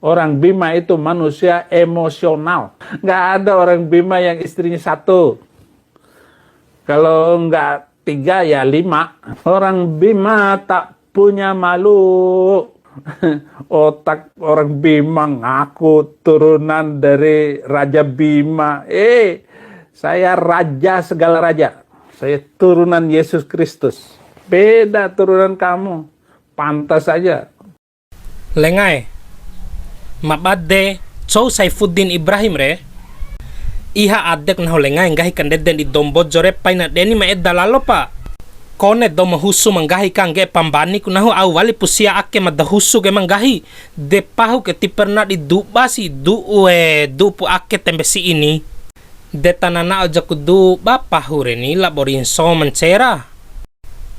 Orang Bima itu manusia emosional. Nggak ada orang Bima yang istrinya satu. Kalau nggak 3 ya 5. Orang Bima tak punya malu. Otak orang Bima ngaku turunan dari Raja Bima. Saya raja segala raja. Saya turunan Yesus Kristus. Beda turunan kamu. Pantas saja. Lengai. Mabade Chow Saifuddin Ibrahim re. Iha adek na lengai ngahi kan deden di dombojo re paina deni ma edda lalo pa. Kone do mahusu manggahi kang ge pambani ku nahu au wali pusia ake madahusu ge manggahi. De pahu ke ti pernah di du basi du pu ake tembesi ini. De tanana aja kudu bapahu reni laborin so mencera.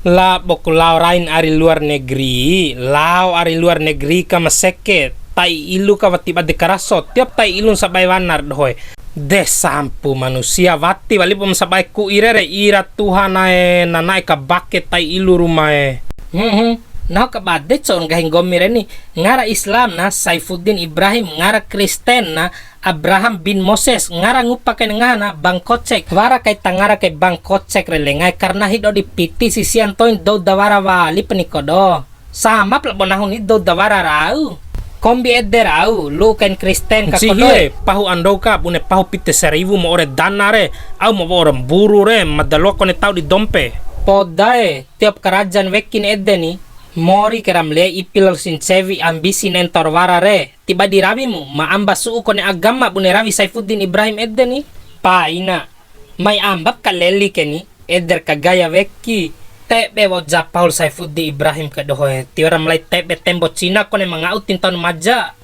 La bokulau rain ari luar negeri, lau ari luar negeri ka maseke, tai ilu ka watiba de karaso, tiap tai ilun sabai wanar dohoy. De sampu manusia wati wali pom sabai ku irere ira Tuhan nae nanai ka bake tai ilu rumae. Nah ka bade con gahing gomire ni ngara Islam na Saifuddin Ibrahim, ngara Kristen na Abraham bin Moses, ngara ngupake ngana Bang Kocek. Wara kay tangara kay Bang Kocek relengay karena hido di piti sisian toin do dawara wali penikodo. Sama plabonahon ni do dawara rau. Kombi edde rau, lu kan Kristen ka kodoy. Pahu ando ka bune pahu pite 1000 mo ore danare, au mo orang buru re madalo ko ne tau di dompe. Podae tiap kerajaan wekin edde ni. Mori keramle ipil sincevi ambisi nentor warare tiba di rawi mu maamba suu kone agama bune rawi Saifuddin Ibrahim edeni paina mai ambap kaleli keni eder kagaya weki tebe wajah Paul Saifuddin Ibrahim kadohoe tiwara mulai tebe tembo Cina kone mangautin tahun maja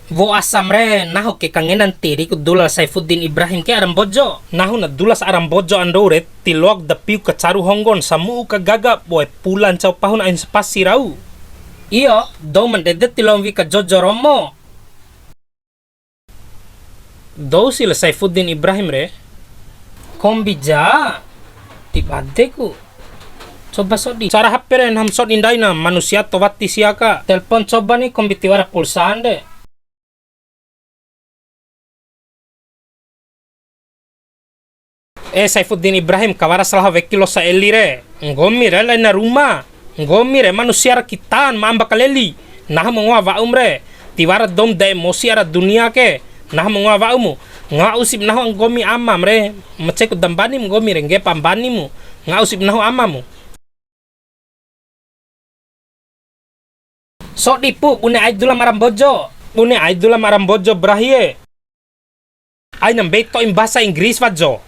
wo asam re nahu ke kangenan tiri ku dulal Saifuddin Ibrahim ke aram bojo nahu na dulas aram bojo andore tilok da piu ke caru honggon samu ka gaga boy pulan caw pahun ain spasi rau iyo do mendedet tilongwi ka jojo romo do sila Saifuddin Ibrahim re kombija tibadeku coba sodi cara haperen ham sod indaina manusia towati siaka telepon coba nih kombitiwara pulsa ande. Saifuddin Ibrahim kawara salah wekilo sa elire ngomire lain na rumah ngomire manusia rakitan maamba kaleli nah mengwa wa umre tiwara dom da emosi ara dunia ke nah mengwa wa umu nga usib nahu ngomi amam re mecek dambani ngomire nge pambani mu nga usib nahu amamu so dipu bune aidula maram bojo brahie ay nang beto im bahasa Inggris wajo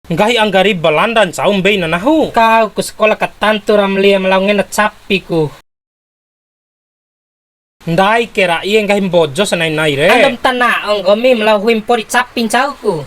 ngahi anggari Belanda caum bay na nahu. Kau ku sekolah ka tantu ramlia melaungin na capi ku. Ndai kera iya ngahi bojo sanay nai re. Andam tanah ang gomi melauhin pori capin cau ku.